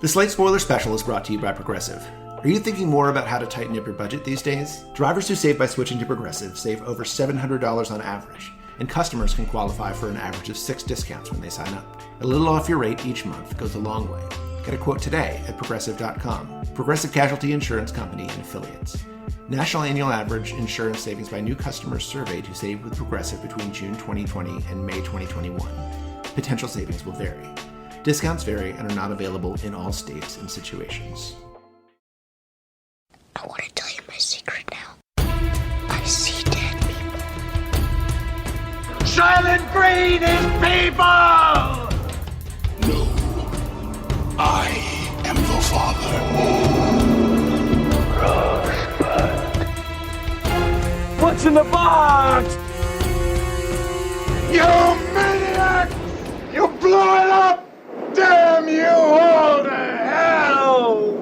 The Slate Spoiler Special is brought to you by Progressive. Are you thinking more about how to tighten up your budget these days? Drivers who save by switching to Progressive save over $700 on average, and customers can qualify for an average of 6 discounts when they sign up. A little off your rate each month goes a long way. Get a quote today at Progressive.com. Progressive Casualty Insurance Company and Affiliates. National annual average insurance savings by new customers surveyed who saved with Progressive between June 2020 and May 2021. Potential savings will vary. Discounts vary and are not available in all states and situations. I want to tell you my secret now. I see dead people. Silent Green is people! No. I am the father. Rosebud. What's in the box? You maniac! You blew it up! Damn you all to hell!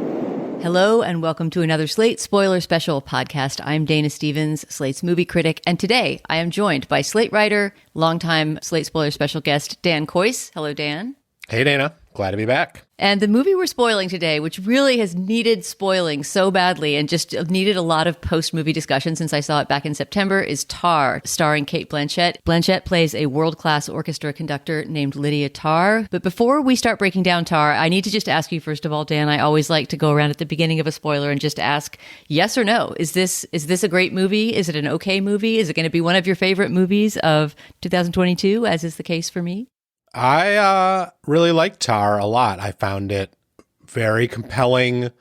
Hello and welcome to another Slate Spoiler Special podcast. I'm Dana Stevens, Slate's movie critic, and today I am joined by Slate writer, longtime Slate Spoiler Special guest, Dan Kois. Hello, Dan. Hey, Dana. Glad to be back. And the movie we're spoiling today, which really has needed spoiling so badly and just needed a lot of post-movie discussion since I saw it back in September, is Tar, starring Cate Blanchett. Blanchett plays a world-class orchestra conductor named Lydia Tarr. But before we start breaking down Tar, I need to just ask you, first of all, Dan, I always like to go around at the beginning of a spoiler and just ask, yes or no? Is this a great movie? Is it an okay movie? Is it going to be one of your favorite movies of 2022, as is the case for me? I really liked Tar a lot. I found it very compelling,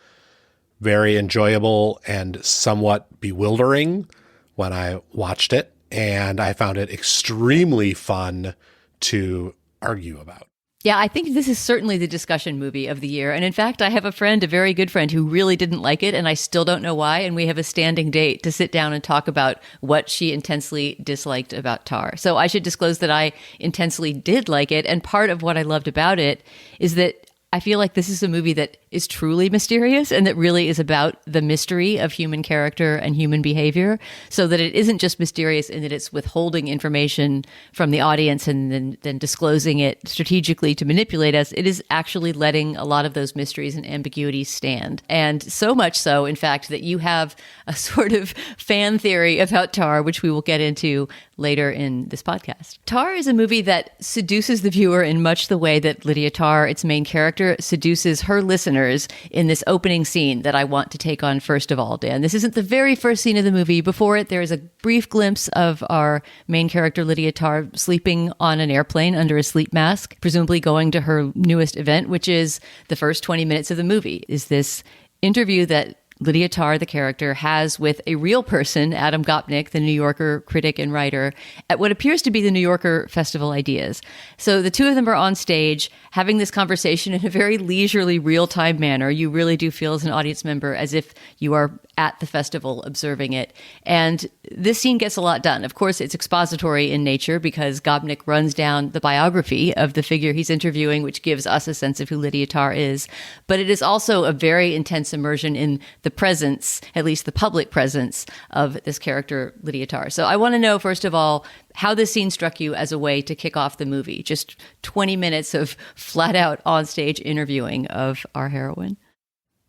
very enjoyable, and somewhat bewildering when I watched it. And I found it extremely fun to argue about. Yeah, I think this is certainly the discussion movie of the year. And in fact, I have a friend, a very good friend, who really didn't like it, and I still don't know why. And we have a standing date to sit down and talk about what she intensely disliked about Tar. So I should disclose that I intensely did like it. And part of what I loved about it is that I feel like this is a movie that is truly mysterious and that really is about the mystery of human character and human behavior, so that it isn't just mysterious in that it's withholding information from the audience and then disclosing it strategically to manipulate us. It is actually letting a lot of those mysteries and ambiguities stand. And so much so, in fact, that you have a sort of fan theory about Tar, which we will get into later in this podcast. Tar is a movie that seduces the viewer in much the way that Lydia Tarr, its main character, seduces her listeners in this opening scene that I want to take on first of all, Dan. This isn't the very first scene of the movie. Before it, there is a brief glimpse of our main character, Lydia Tarr, sleeping on an airplane under a sleep mask, presumably going to her newest event, which is the first 20 minutes of the movie, is this interview that Lydia Tarr, the character, has with a real person, Adam Gopnik, the New Yorker critic and writer, at what appears to be the New Yorker Festival Ideas. So the two of them are on stage having this conversation in a very leisurely, real-time manner. You really do feel as an audience member as if you are at the festival observing it. And this scene gets a lot done. Of course, it's expository in nature because Gopnik runs down the biography of the figure he's interviewing, which gives us a sense of who Lydia Tarr is. But it is also a very intense immersion in the presence, at least the public presence, of this character, Lydia Tarr. So I want to know, first of all, how this scene struck you as a way to kick off the movie. Just 20 minutes of flat-out on-stage interviewing of our heroine.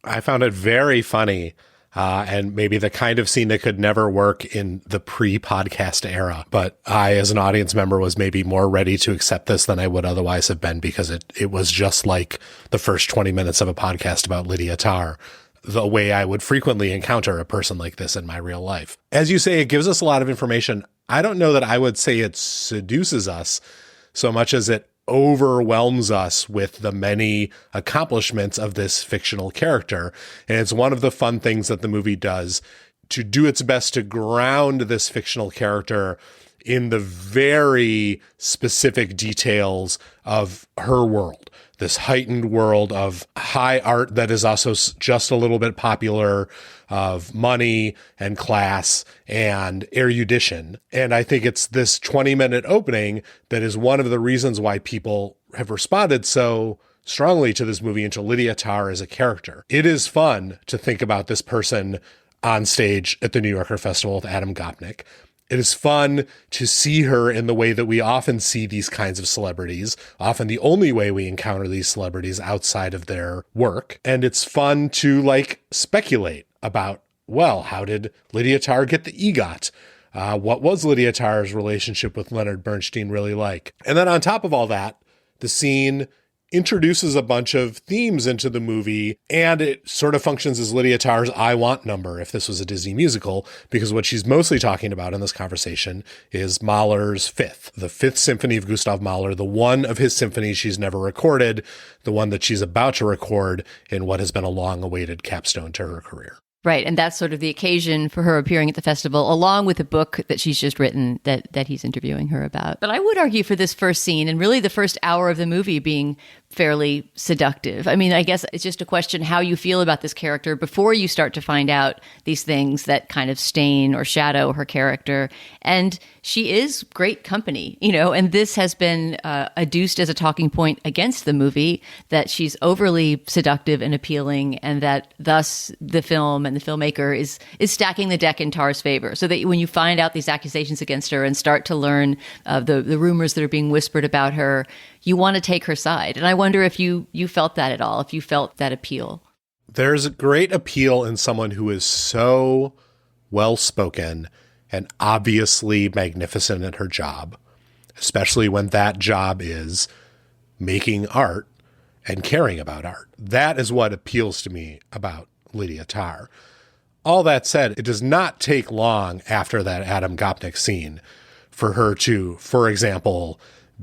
I found it very funny. And maybe the kind of scene that could never work in the pre-podcast era. But I, as an audience member, was maybe more ready to accept this than I would otherwise have been, because it was just like the first 20 minutes of a podcast about Lydia Tarr, the way I would frequently encounter a person like this in my real life. As you say, it gives us a lot of information. I don't know that I would say it seduces us so much as it overwhelms us with the many accomplishments of this fictional character. And it's one of the fun things that the movie does to do its best to ground this fictional character in the very specific details of her world, this heightened world of high art that is also just a little bit popular, of money and class and erudition. And I think it's this 20-minute opening that is one of the reasons why people have responded so strongly to this movie and to Lydia Tarr as a character. It is fun to think about this person on stage at the New Yorker Festival with Adam Gopnik. It is fun to see her in the way that we often see these kinds of celebrities, often the only way we encounter these celebrities outside of their work. And it's fun to speculate about, well, how did Lydia Tarr get the EGOT? What was Lydia Tarr's relationship with Leonard Bernstein really like? And then on top of all that, the scene introduces a bunch of themes into the movie, and it sort of functions as Lydia Tarr's I Want number if this was a Disney musical, because what she's mostly talking about in this conversation is Mahler's Fifth, the Fifth Symphony of Gustav Mahler, the one of his symphonies she's never recorded, the one that she's about to record in what has been a long-awaited capstone to her career. Right. And that's sort of the occasion for her appearing at the festival, along with a book that she's just written that he's interviewing her about. But I would argue for this first scene and really the first hour of the movie being fairly seductive. I mean, I guess it's just a question how you feel about this character before you start to find out these things that kind of stain or shadow her character. And she is great company, and this has been adduced as a talking point against the movie, that she's overly seductive and appealing, and that thus the film and the filmmaker is stacking the deck in Tarr's favor. So that when you find out these accusations against her and start to learn the rumors that are being whispered about her, you want to take her side. And I wonder if you felt that at all, if you felt that appeal. There's a great appeal in someone who is so well-spoken and obviously magnificent at her job, especially when that job is making art and caring about art. That is what appeals to me about Lydia Tarr. All that said, it does not take long after that Adam Gopnik scene for her to, for example,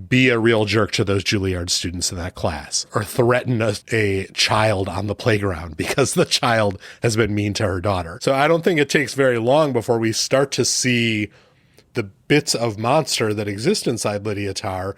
be a real jerk to those Juilliard students in that class, or threaten a child on the playground because the child has been mean to her daughter. So I don't think it takes very long before we start to see the bits of monster that exist inside Lydia Tarr,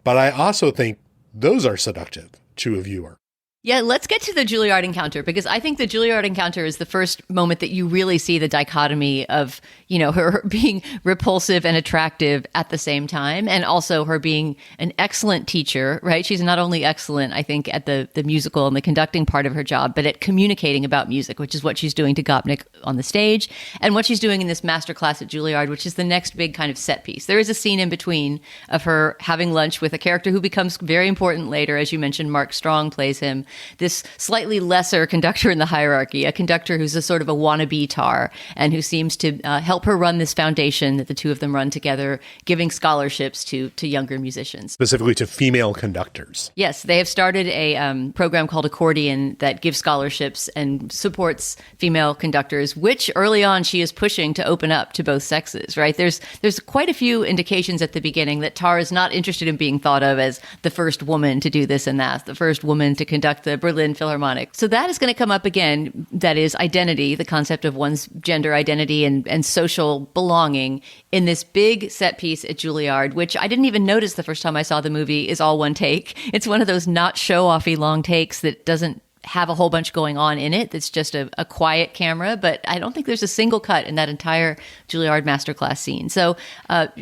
but I also think those are seductive to a viewer. Yeah, let's get to the Juilliard encounter, because I think the Juilliard encounter is the first moment that you really see the dichotomy of, her being repulsive and attractive at the same time, and also her being an excellent teacher, right? She's not only excellent, I think, at the musical and the conducting part of her job, but at communicating about music, which is what she's doing to Gopnik on the stage, and what she's doing in this masterclass at Juilliard, which is the next big kind of set piece. There is a scene in between of her having lunch with a character who becomes very important later. As you mentioned, Mark Strong plays him. This slightly lesser conductor in the hierarchy, a conductor who's a sort of a wannabe Tarr, and who seems to help her run this foundation that the two of them run together, giving scholarships to younger musicians. Specifically to female conductors. Yes, they have started a program called Accordion that gives scholarships and supports female conductors, which early on she is pushing to open up to both sexes, right? There's quite a few indications at the beginning that Tarr is not interested in being thought of as the first woman to do this and that, the first woman to conduct the Berlin Philharmonic. So that is going to come up again. That is identity, the concept of one's gender identity and social belonging in this big set piece at Juilliard, which I didn't even notice the first time I saw the movie is all one take. It's one of those not show-offy long takes that doesn't have a whole bunch going on in it. That's just a quiet camera, but I don't think there's a single cut in that entire Juilliard masterclass scene. So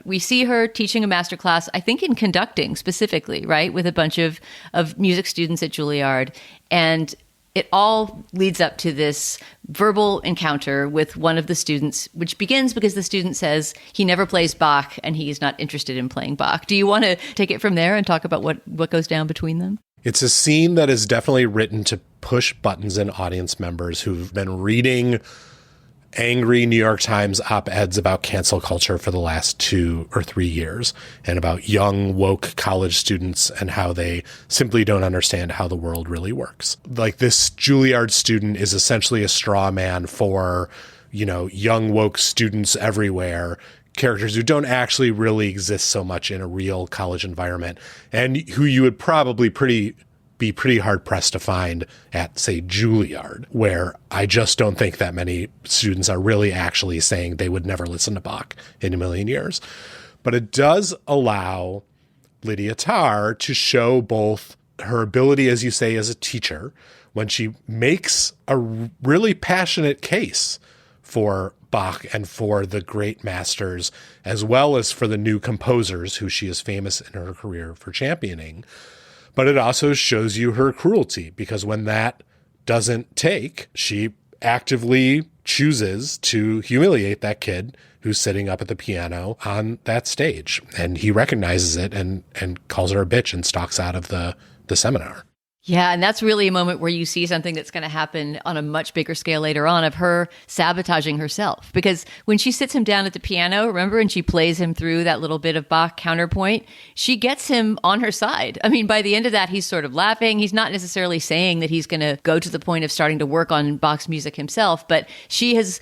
we see her teaching a masterclass, I think in conducting specifically, right, with a bunch of music students at Juilliard. And it all leads up to this verbal encounter with one of the students, which begins because the student says he never plays Bach and he is not interested in playing Bach. Do you want to take it from there and talk about what goes down between them? It's a scene that is definitely written to push buttons in audience members who've been reading angry New York Times op-eds about cancel culture for the last 2 or 3 years, and about young, woke college students and how they simply don't understand how the world really works. Like, this Juilliard student is essentially a straw man for, young, woke students everywhere, characters who don't actually really exist so much in a real college environment, and who you would probably be pretty hard-pressed to find at, say, Juilliard, where I just don't think that many students are really actually saying they would never listen to Bach in a million years. But it does allow Lydia Tarr to show both her ability, as you say, as a teacher, when she makes a really passionate case for Bach and for the great masters, as well as for the new composers who she is famous in her career for championing. But it also shows you her cruelty, because when that doesn't take, she actively chooses to humiliate that kid who's sitting up at the piano on that stage. And he recognizes it and calls her a bitch and stalks out of the seminar. Yeah, and that's really a moment where you see something that's going to happen on a much bigger scale later on of her sabotaging herself. Because when she sits him down at the piano, remember, and she plays him through that little bit of Bach counterpoint, she gets him on her side. I mean, by the end of that, he's sort of laughing. He's not necessarily saying that he's going to go to the point of starting to work on Bach's music himself, but she has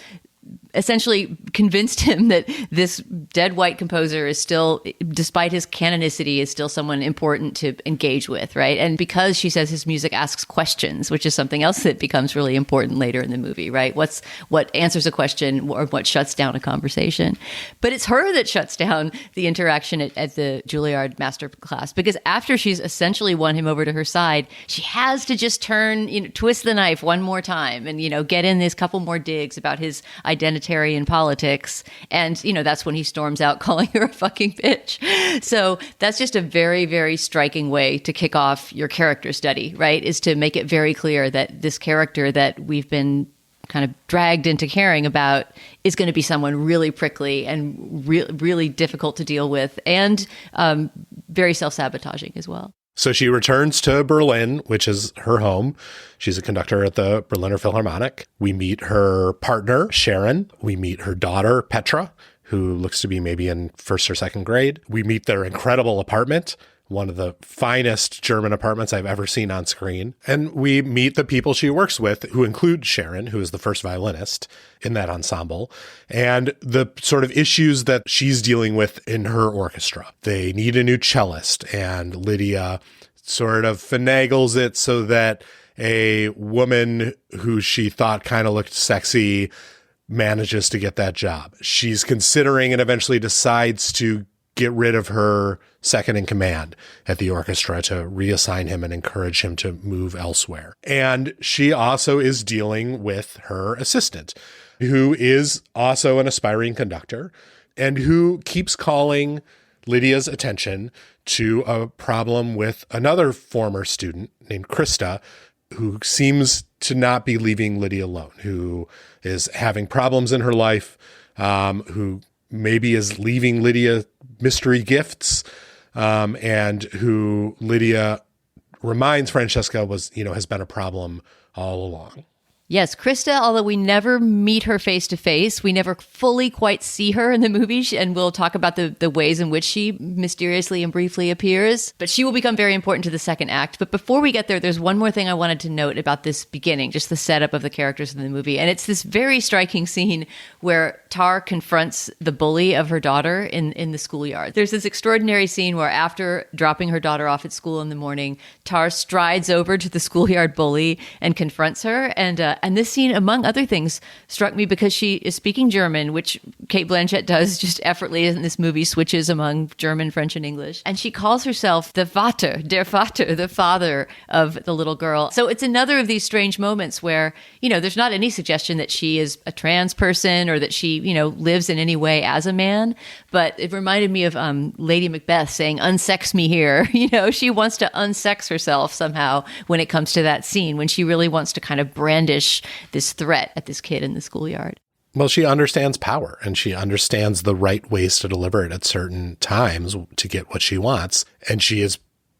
essentially convinced him that this dead white composer is still, despite his canonicity, is still someone important to engage with, right? And because she says his music asks questions, which is something else that becomes really important later in the movie, right? What answers a question or what shuts down a conversation. But it's her that shuts down the interaction at the Juilliard master class, because after she's essentially won him over to her side, she has to just twist the knife one more time and, get in this couple more digs about his identitarian politics. And, that's when he storms out calling her a fucking bitch. So that's just a very, very striking way to kick off your character study, right? Is to make it very clear that this character that we've been kind of dragged into caring about is going to be someone really prickly and really difficult to deal with, and very self-sabotaging as well. So she returns to Berlin, which is her home. She's a conductor at the Berliner Philharmonic. We meet her partner, Sharon. We meet her daughter, Petra, who looks to be maybe in first or second grade. We meet their incredible apartment, one of the finest German apartments I've ever seen on screen. And we meet the people she works with, who include Sharon, who is the first violinist in that ensemble, and the sort of issues that she's dealing with in her orchestra. They need a new cellist, and Lydia sort of finagles it so that a woman who she thought kind of looked sexy manages to get that job. She's considering and eventually decides to get rid of her second in command at the orchestra to reassign him and encourage him to move elsewhere. And she also is dealing with her assistant, who is also an aspiring conductor and who keeps calling Lydia's attention to a problem with another former student named Krista, who seems to not be leaving Lydia alone, who is having problems in her life, who maybe is leaving Lydia mystery gifts, and who Lydia reminds Francesca has been a problem all along. Yes, Krista, although we never meet her face to face, we never fully quite see her in the movie, and we'll talk about the ways in which she mysteriously and briefly appears. But she will become very important to the second act. But before we get there, there's one more thing I wanted to note about this beginning, just the setup of the characters in the movie. And it's this very striking scene where Tar confronts the bully of her daughter in the schoolyard. There's this extraordinary scene where after dropping her daughter off at school in the morning, Tar strides over to the schoolyard bully and confronts her. And this scene, among other things, struck me because she is speaking German, which Cate Blanchett does just effortlessly in this movie, switches among German, French, and English. And she calls herself der Vater, the father of the little girl. So it's another of these strange moments where, there's not any suggestion that she is a trans person or that she, lives in any way as a man. But it reminded me of Lady Macbeth saying, "Unsex me here." She wants to unsex herself somehow when it comes to that scene, when she really wants to kind of brandish this threat at this kid in the schoolyard. Well, she understands power, and she understands the right ways to deliver it at certain times to get what she wants. And she is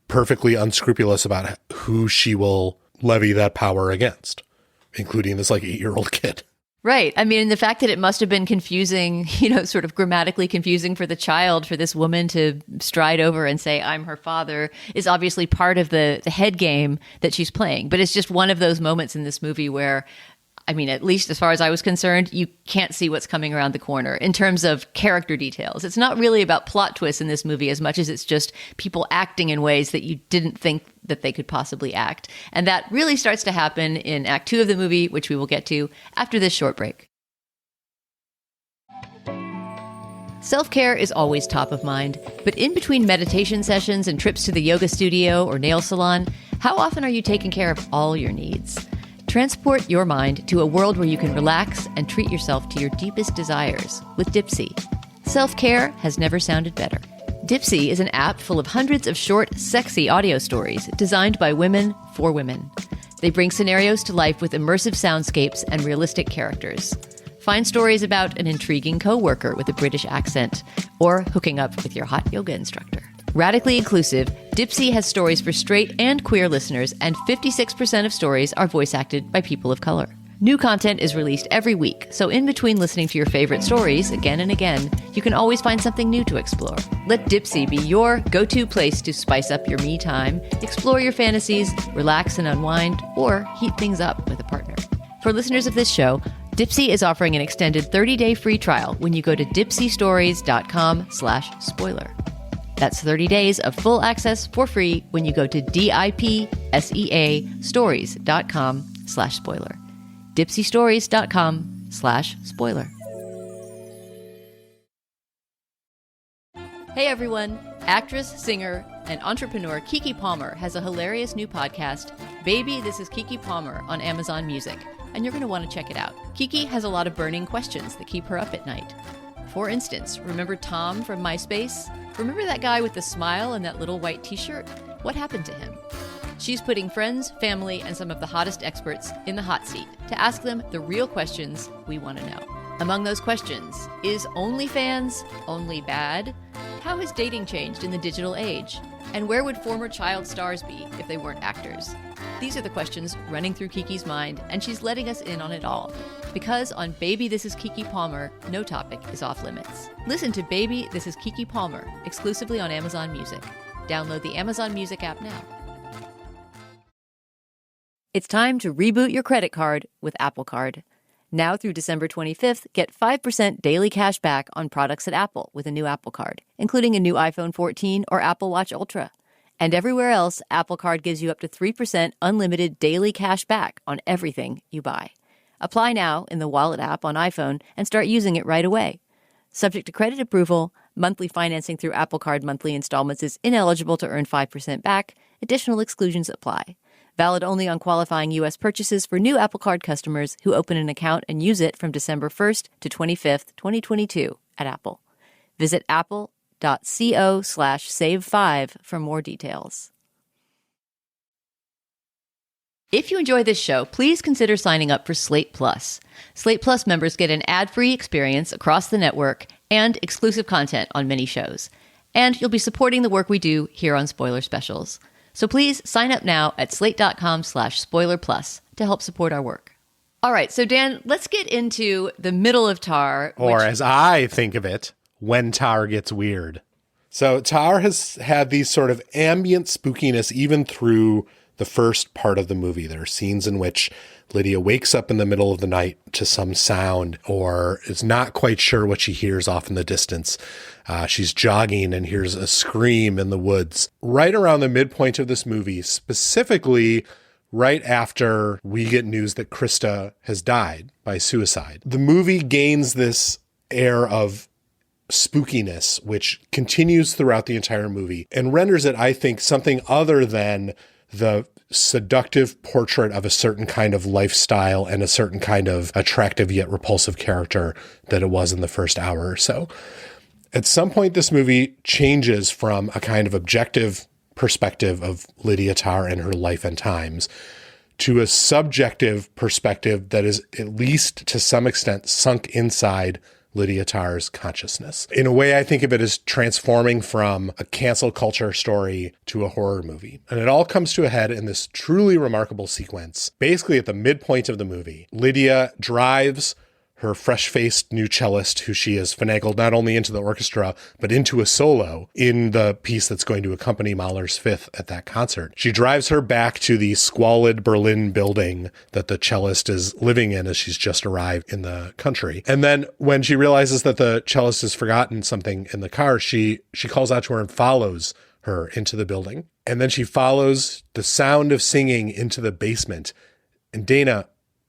perfectly unscrupulous about who she will levy that power against, including this 8-year-old kid. Right. I mean, the fact that it must have been confusing, sort of grammatically confusing for the child, for this woman to stride over and say, "I'm her father," is obviously part of the head game that she's playing. But it's just one of those moments in this movie where, I mean, at least as far as I was concerned, you can't see what's coming around the corner in terms of character details. It's not really about plot twists in this movie as much as it's just people acting in ways that you didn't think that they could possibly act. And that really starts to happen in Act 2 of the movie, which we will get to after this short break. Self-care is always top of mind, but in between meditation sessions and trips to the yoga studio or nail salon, how often are you taking care of all your needs? Transport your mind to a world where you can relax and treat yourself to your deepest desires with Dipsy. Self-care has never sounded better. Dipsy is an app full of hundreds of short, sexy audio stories designed by women for women. They bring scenarios to life with immersive soundscapes and realistic characters. Find stories about an intriguing coworker with a British accent or hooking up with your hot yoga instructor. Radically inclusive, Dipsea has stories for straight and queer listeners, and 56% of stories are voice acted by people of color. New content is released every week, so in between listening to your favorite stories again and again, you can always find something new to explore. Let Dipsea be your go-to place to spice up your me time, explore your fantasies, relax and unwind, or heat things up with a partner. For listeners of this show, Dipsea is offering an extended 30-day free trial when you go to dipseastories.com/spoiler. That's 30 days of full access for free when you go to dipseastories.com/spoiler. dipseastories.com/spoiler. Hey everyone! Actress, singer, and entrepreneur Keke Palmer has a hilarious new podcast, Baby, This is Keke Palmer, on Amazon Music, and you're going to want to check it out. Keke has a lot of burning questions that keep her up at night. For instance, remember Tom from MySpace? Remember that guy with the smile and that little white t-shirt? What happened to him? She's putting friends, family, and some of the hottest experts in the hot seat to ask them the real questions we want to know. Among those questions, is OnlyFans only bad? How has dating changed in the digital age? And where would former child stars be if they weren't actors? These are the questions running through Keke's mind, and she's letting us in on it all. Because on Baby, This is Keke Palmer, no topic is off limits. Listen to Baby, This is Keke Palmer, exclusively on Amazon Music. Download the Amazon Music app now. It's time to reboot your credit card with Apple Card. Now through December 25th, get 5% daily cash back on products at Apple with a new Apple Card, including a new iPhone 14 or Apple Watch Ultra. And everywhere else, Apple Card gives you up to 3% unlimited daily cash back on everything you buy. Apply now in the Wallet app on iPhone and start using it right away. Subject to credit approval, monthly financing through Apple Card monthly installments is ineligible to earn 5% back. Additional exclusions apply. Valid only on qualifying U.S. purchases for new Apple Card customers who open an account and use it from December 1st to 25th, 2022 at Apple. Visit apple.co/save5 for more details. If you enjoy this show, please consider signing up for Slate Plus. Slate Plus members get an ad-free experience across the network and exclusive content on many shows. And you'll be supporting the work we do here on Spoiler Specials. So please sign up now at slate.com/spoilerplus to help support our work. All right, so Dan, let's get into the middle of Tar. Or as I think of it, when Tar gets weird. So Tar has had these sort of ambient spookiness even through the first part of the movie. There are scenes in which Lydia wakes up in the middle of the night to some sound or is not quite sure what she hears off in the distance. She's jogging and hears a scream in the woods. Right around the midpoint of this movie, specifically right after we get news that Krista has died by suicide, the movie gains this air of spookiness, which continues throughout the entire movie and renders it, I think, something other than the seductive portrait of a certain kind of lifestyle and a certain kind of attractive yet repulsive character that it was in the first hour or so. At some point, this movie changes from a kind of objective perspective of Lydia Tar and her life and times to a subjective perspective that is, at least to some extent, sunk inside Lydia Tar's consciousness. In a way, I think of it as transforming from a cancel culture story to a horror movie. And it all comes to a head in this truly remarkable sequence. Basically, at the midpoint of the movie, Lydia drives her fresh-faced new cellist, who she has finagled not only into the orchestra, but into a solo in the piece that's going to accompany Mahler's Fifth at that concert. She drives her back to the squalid Berlin building that the cellist is living in as she's just arrived in the country. And then when she realizes that the cellist has forgotten something in the car, she calls out to her and follows her into the building. And then she follows the sound of singing into the basement. And Dana,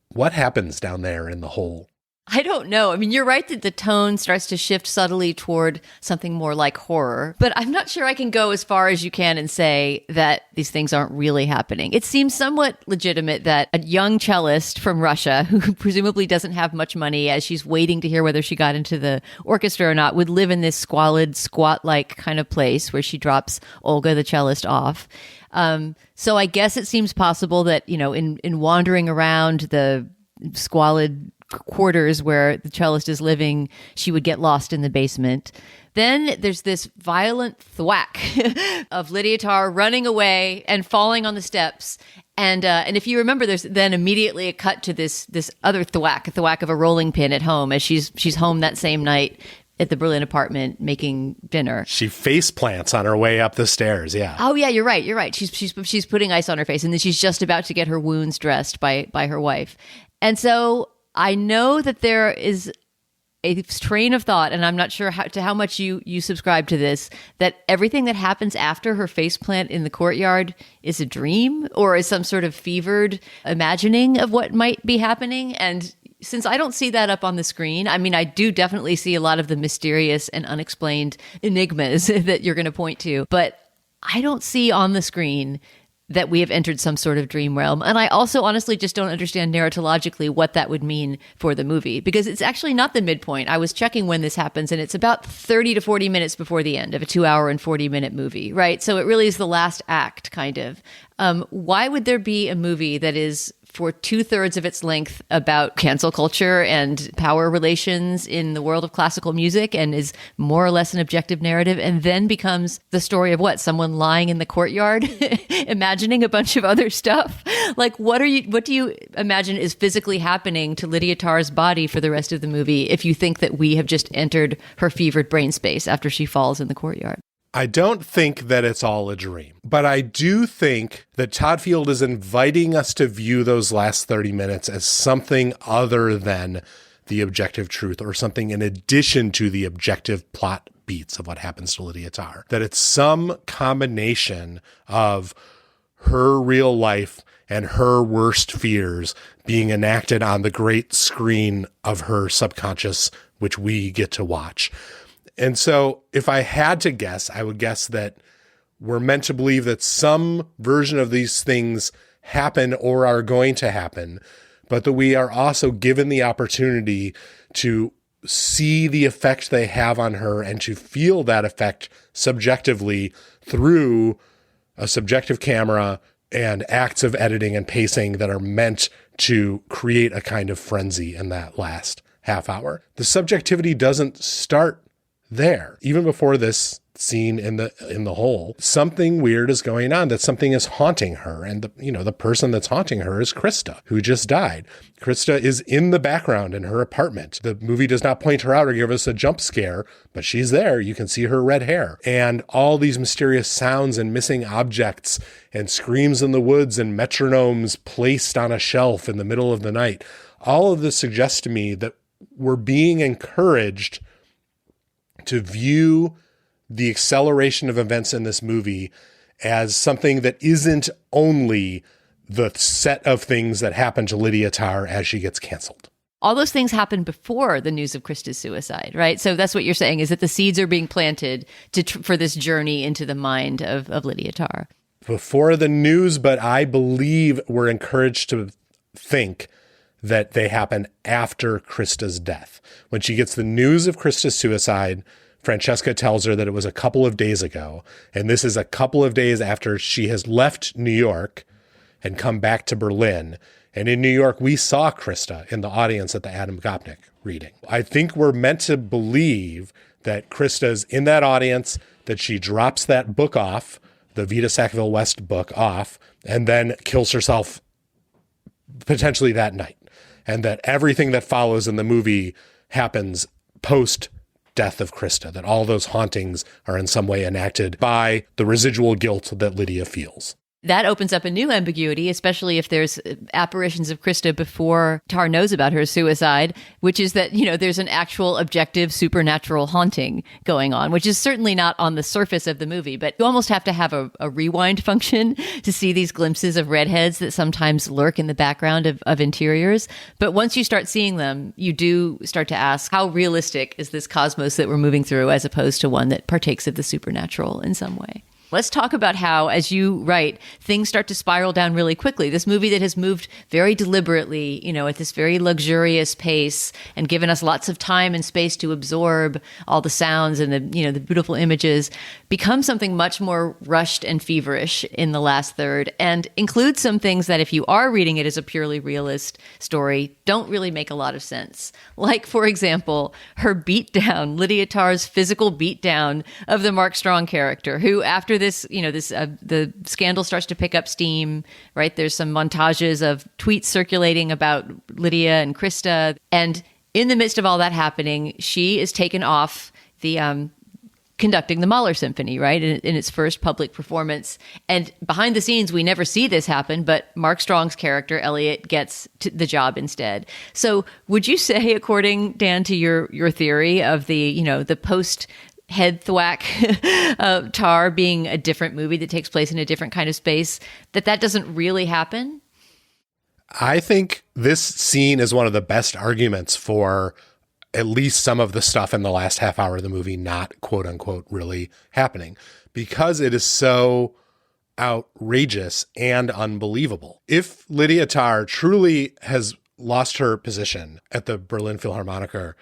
what happens down there in the hole? I don't know. I mean, you're right that the tone starts to shift subtly toward something more like horror, but I'm not sure I can go as far as you can and say that these things aren't really happening. It seems somewhat legitimate that a young cellist from Russia, who presumably doesn't have much money as she's waiting to hear whether she got into the orchestra or not, would live in this squalid, squat-like kind of place where she drops Olga, the cellist, off. So I guess it seems possible that, you know, in wandering around the squalid quarters where the cellist is living, she would get lost in the basement. Then there's this violent thwack of Lydia Tarr running away and falling on the steps. And if you remember, there's then immediately a cut to this other thwack, a thwack of a rolling pin at home as she's home that same night at the Berlin apartment making dinner. She face plants on her way up the stairs. Yeah. Oh yeah, you're right. She's putting ice on her face, and then she's just about to get her wounds dressed by her wife. And so I know that there is a train of thought, and I'm not sure how much you subscribe to this, that everything that happens after her faceplant in the courtyard is a dream or is some sort of fevered imagining of what might be happening. And since I don't see that up on the screen, I mean, I do definitely see a lot of the mysterious and unexplained enigmas that you're going to point to, but I don't see on the screen that we have entered some sort of dream realm. And I also honestly just don't understand narratologically what that would mean for the movie, because it's actually not the midpoint. I was checking when this happens, and it's about 30 to 40 minutes before the end of a 2-hour and 40-minute movie, right? So it really is the last act, kind of. Why would there be a movie that is for 2/3 of its length about cancel culture and power relations in the world of classical music and is more or less an objective narrative, and then becomes the story of what? Someone lying in the courtyard imagining a bunch of other stuff? Like, what do you imagine is physically happening to Lydia Tarr's body for the rest of the movie if you think that we have just entered her fevered brain space after she falls in the courtyard? I don't think that it's all a dream, but I do think that Todd Field is inviting us to view those last 30 minutes as something other than the objective truth, or something in addition to the objective plot beats of what happens to Lydia Tarr. That it's some combination of her real life and her worst fears being enacted on the great screen of her subconscious, which we get to watch. And so if I had to guess, I would guess that we're meant to believe that some version of these things happen or are going to happen, but that we are also given the opportunity to see the effect they have on her and to feel that effect subjectively through a subjective camera and acts of editing and pacing that are meant to create a kind of frenzy in that last half hour. The subjectivity doesn't start there. Even before this scene in the hole, something weird is going on, that something is haunting her. And the person that's haunting her is Krista, who just died. Krista is in the background in her apartment. The movie does not point her out or give us a jump scare, but she's there. You can see her red hair and all these mysterious sounds and missing objects and screams in the woods and metronomes placed on a shelf in the middle of the night. All of this suggests to me that we're being encouraged to view the acceleration of events in this movie as something that isn't only the set of things that happen to Lydia Tarr as she gets canceled. All those things happened before the news of Krista's suicide, right? So that's what you're saying, is that the seeds are being planted for this journey into the mind of Lydia Tarr. Before the news, but I believe we're encouraged to think that they happen after Krista's death. When she gets the news of Krista's suicide, Francesca tells her that it was a couple of days ago. And this is a couple of days after she has left New York and come back to Berlin. And in New York, we saw Krista in the audience at the Adam Gopnik reading. I think we're meant to believe that Krista's in that audience, that she drops that book off, the Vita Sackville West book off, and then kills herself potentially that night. And that everything that follows in the movie happens post death of Krista, that all those hauntings are in some way enacted by the residual guilt that Lydia feels. That opens up a new ambiguity, especially if there's apparitions of Krista before Tarr knows about her suicide, which is that, there's an actual objective supernatural haunting going on, which is certainly not on the surface of the movie. But you almost have to have a rewind function to see these glimpses of redheads that sometimes lurk in the background of interiors. But once you start seeing them, you do start to ask, how realistic is this cosmos that we're moving through, as opposed to one that partakes of the supernatural in some way? Let's talk about how, as you write, things start to spiral down really quickly. This movie that has moved very deliberately, at this very luxurious pace and given us lots of time and space to absorb all the sounds and the beautiful images, becomes something much more rushed and feverish in the last third, and includes some things that, if you are reading it as a purely realist story, don't really make a lot of sense. Like, for example, her beatdown, Lydia Tarr's physical beatdown of the Mark Strong character, who, after the scandal starts to pick up steam, right? There's some montages of tweets circulating about Lydia and Krista. And in the midst of all that happening, she is taken off the conducting the Mahler Symphony, right? In its first public performance. And behind the scenes, we never see this happen, but Mark Strong's character, Elliot, gets the job instead. So would you say, according, Dan, to your theory of the post head thwack Tar being a different movie that takes place in a different kind of space, that doesn't really happen? I think this scene is one of the best arguments for at least some of the stuff in the last half hour of the movie not, quote unquote, really happening, because it is so outrageous and unbelievable. If Lydia Tarr truly has lost her position at the Berlin Philharmoniker,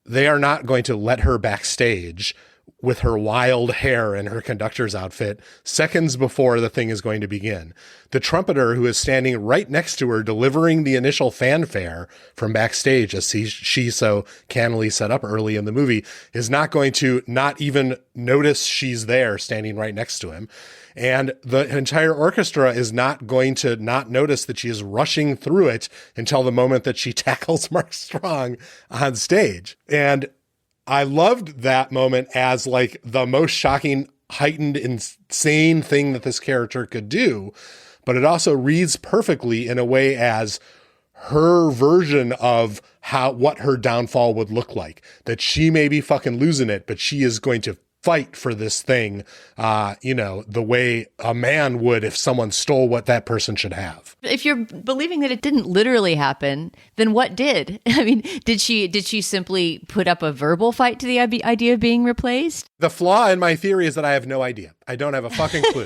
they are not going to let her backstage with her wild hair and her conductor's outfit seconds before the thing is going to begin. The trumpeter, who is standing right next to her delivering the initial fanfare from backstage, as she so cannily set up early in the movie, is not going to not even notice she's there standing right next to him. And the entire orchestra is not going to not notice that she is rushing through it until the moment that she tackles Mark Strong on stage. And I loved that moment as like the most shocking, heightened, insane thing that this character could do. But it also reads perfectly in a way as her version of what her downfall would look like. That she may be fucking losing it, but she is going to fight for this thing, the way a man would if someone stole what that person should have. If you're believing that it didn't literally happen, then what did? I mean, did she simply put up a verbal fight to the idea of being replaced? The flaw in my theory is that I have no idea. I don't have a fucking clue.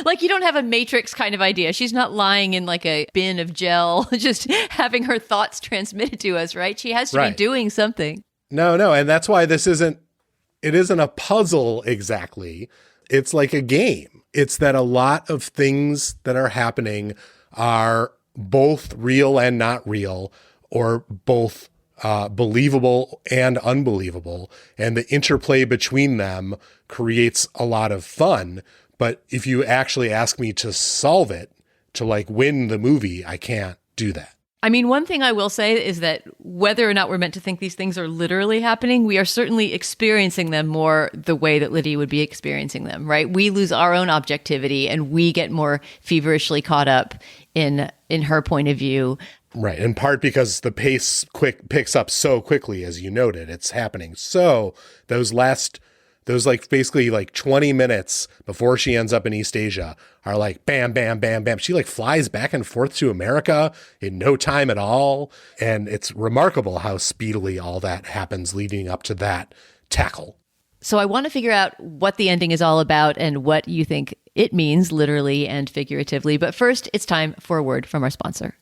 Like, you don't have a Matrix kind of idea. She's not lying in like a bin of gel, just having her thoughts transmitted to us, right? She has to be doing something. No. And that's why it isn't a puzzle exactly. It's like a game. It's that a lot of things that are happening are both real and not real, or both believable and unbelievable. And the interplay between them creates a lot of fun. But if you actually ask me to solve it, to like win the movie, I can't do that. I mean, one thing I will say is that whether or not we're meant to think these things are literally happening, we are certainly experiencing them more the way that Lydia would be experiencing them, right? We lose our own objectivity and we get more feverishly caught up in her point of view. Right. In part because the pace picks up so quickly, as you noted. It's happening. So those like basically like 20 minutes before she ends up in East Asia are like bam, bam, bam, bam. She like flies back and forth to America in no time at all. And it's remarkable how speedily all that happens leading up to that tackle. So I want to figure out what the ending is all about and what you think it means literally and figuratively. But first, it's time for a word from our sponsor.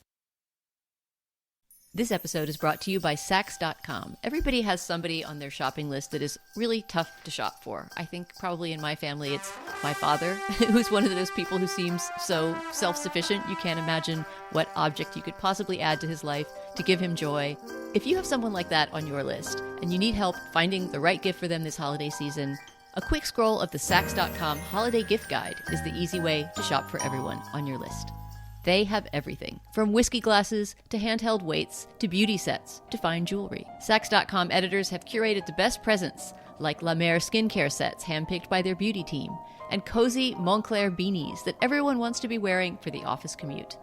This episode is brought to you by Saks.com. Everybody has somebody on their shopping list that is really tough to shop for. I think probably in my family, it's my father, who's one of those people who seems so self-sufficient. You can't imagine what object you could possibly add to his life to give him joy. If you have someone like that on your list and you need help finding the right gift for them this holiday season, a quick scroll of the Saks.com Holiday Gift Guide is the easy way to shop for everyone on your list. They have everything, from whiskey glasses to handheld weights to beauty sets to fine jewelry. Saks.com editors have curated the best presents, like La Mer skincare sets handpicked by their beauty team, and cozy Montclair beanies that everyone wants to be wearing for the office commute.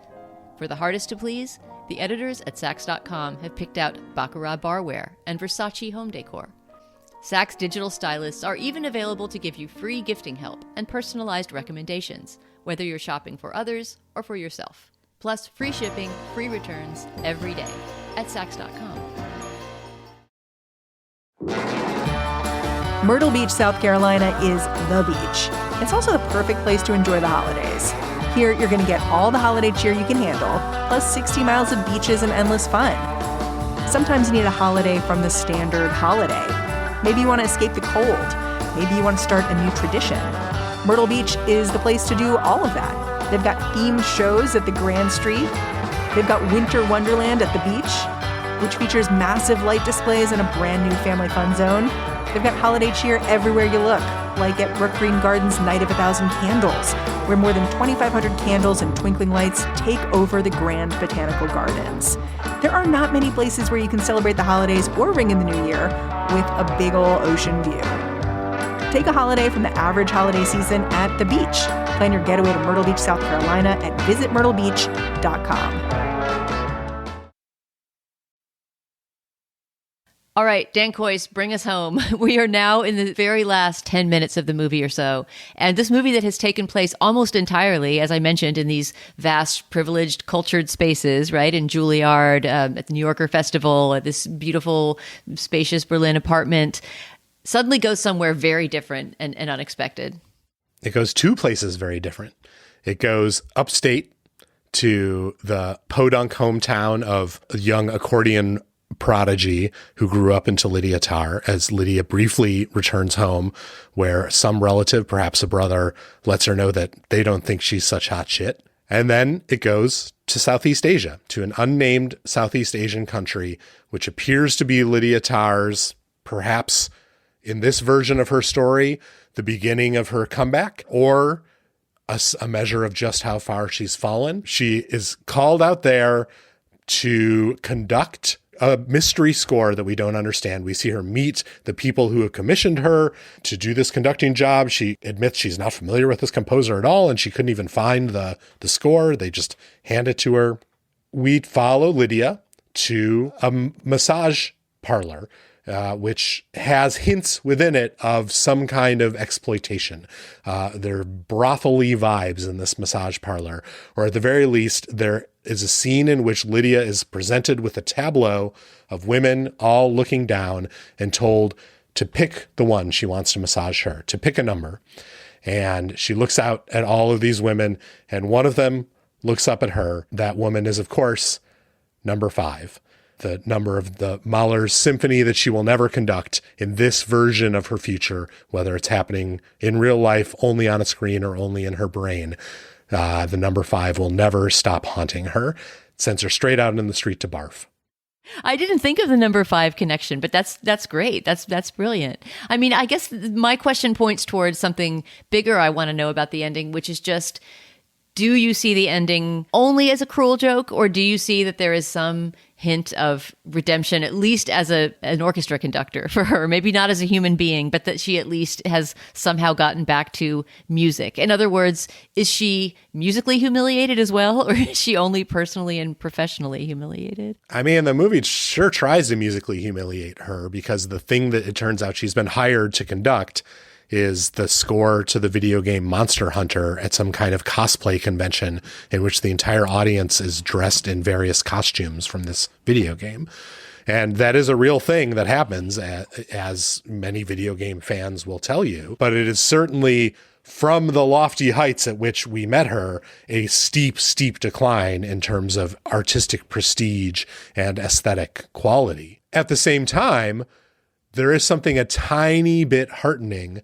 For the hardest to please, the editors at Saks.com have picked out Baccarat barware and Versace home decor. Saks digital stylists are even available to give you free gifting help and personalized recommendations, whether you're shopping for others or for yourself. Plus, free shipping, free returns every day at Saks.com. Myrtle Beach, South Carolina is the beach. It's also the perfect place to enjoy the holidays. Here, you're going to get all the holiday cheer you can handle, plus 60 miles of beaches and endless fun. Sometimes you need a holiday from the standard holiday. Maybe you want to escape the cold. Maybe you want to start a new tradition. Myrtle Beach is the place to do all of that. They've got themed shows at the Grand Street. They've got Winter Wonderland at the beach, which features massive light displays and a brand new family fun zone. They've got holiday cheer everywhere you look, like at Brook Green Gardens' Night of 1,000 Candles, where more than 2,500 candles and twinkling lights take over the Grand Botanical Gardens. There are not many places where you can celebrate the holidays or ring in the new year with a big ol' ocean view. Take a holiday from the average holiday season at the beach. Plan your getaway to Myrtle Beach, South Carolina at visitmyrtlebeach.com. All right, Dan Coyce, bring us home. We are now in the very last 10 minutes of the movie or so. And this movie that has taken place almost entirely, as I mentioned, in these vast, privileged, cultured spaces, right? In Juilliard, at the New Yorker Festival, at this beautiful, spacious Berlin apartment, suddenly goes somewhere very different and unexpected. It goes two places very different. It goes upstate to the podunk hometown of a young accordion prodigy who grew up into Lydia Tarr, as Lydia briefly returns home, where some relative, perhaps a brother, lets her know that they don't think she's such hot shit. And then it goes to Southeast Asia, to an unnamed Southeast Asian country, which appears to be Lydia Tarr's, perhaps in this version of her story, the beginning of her comeback, or a measure of just how far she's fallen. She is called out there to conduct a mystery score that we don't understand. We see her meet the people who have commissioned her to do this conducting job. She admits she's not familiar with this composer at all, and she couldn't even find the score. They just hand it to her. We follow Lydia to a massage parlor, which has hints within it of some kind of exploitation. There are brothel-y vibes in this massage parlor, or at the very least, there is a scene in which Lydia is presented with a tableau of women all looking down and told to pick the one she wants to massage her, to pick a number. And she looks out at all of these women, and one of them looks up at her. That woman is, of course, number 5, the number of the Mahler's symphony that she will never conduct in this version of her future, whether it's happening in real life, only on a screen, or only in her brain. The number 5 will never stop haunting her. It sends her straight out in the street to barf. I didn't think of the number 5 connection, but that's great. That's brilliant. I mean, I guess my question points towards something bigger I want to know about the ending, which is just, do you see the ending only as a cruel joke, or do you see that there is some hint of redemption, at least as an orchestra conductor for her? Maybe not as a human being, but that she at least has somehow gotten back to music. In other words, is she musically humiliated as well, or is she only personally and professionally humiliated? I mean, the movie sure tries to musically humiliate her, because the thing that it turns out she's been hired to conduct is the score to the video game Monster Hunter at some kind of cosplay convention in which the entire audience is dressed in various costumes from this video game. And that is a real thing that happens, as many video game fans will tell you. But it is certainly, from the lofty heights at which we met her, a steep, steep decline in terms of artistic prestige and aesthetic quality. At the same time, there is something a tiny bit heartening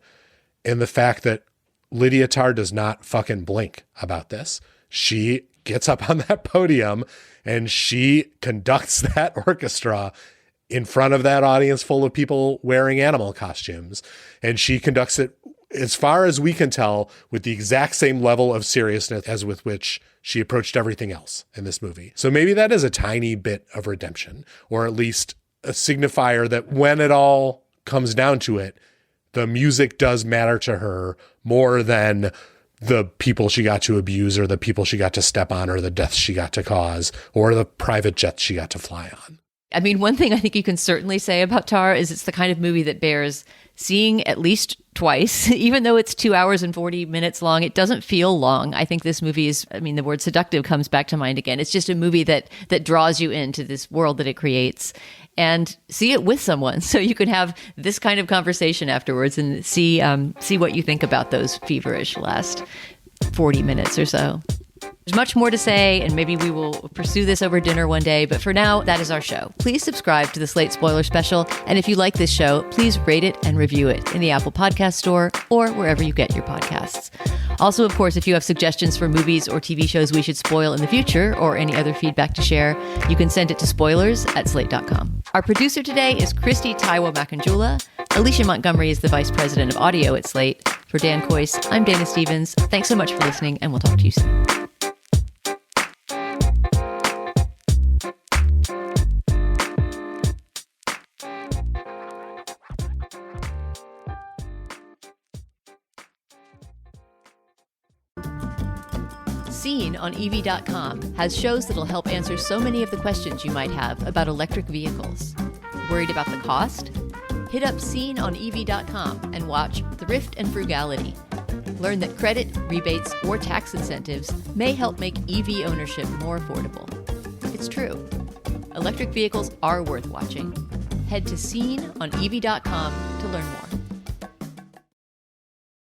in the fact that Lydia Tarr does not fucking blink about this. She gets up on that podium and she conducts that orchestra in front of that audience full of people wearing animal costumes. And she conducts it, as far as we can tell, with the exact same level of seriousness as with which she approached everything else in this movie. So maybe that is a tiny bit of redemption, or at least a signifier that when it all comes down to it, the music does matter to her more than the people she got to abuse, or the people she got to step on, or the deaths she got to cause, or the private jets she got to fly on. I mean, one thing I think you can certainly say about Tar is it's the kind of movie that bears seeing at least twice. Even though it's 2 hours and 40 minutes long, it doesn't feel long. I think this movie is, I mean, the word seductive comes back to mind again. It's just a movie that draws you into this world that it creates. And see it with someone so you can have this kind of conversation afterwards and see what you think about those feverish last 40 minutes or so. There's much more to say, and maybe we will pursue this over dinner one day, but for now, that is our show. Please subscribe to the Slate Spoiler Special, and if you like this show, please rate it and review it in the Apple Podcast Store or wherever you get your podcasts. Also, of course, if you have suggestions for movies or TV shows we should spoil in the future, or any other feedback to share, you can send it to spoilers@slate.com. Our producer today is Kristie Taiwo-Makanjuola. Alicia Montgomery is the Vice President of Audio at Slate. For Dan Coyce, I'm Dana Stevens. Thanks so much for listening, and we'll talk to you soon. Scene on EV.com has shows that'll help answer so many of the questions you might have about electric vehicles. Worried about the cost? Hit up Scene on EV.com and watch Thrift and Frugality. Learn that credit, rebates, or tax incentives may help make EV ownership more affordable. It's true. Electric vehicles are worth watching. Head to Scene on EV.com to learn more.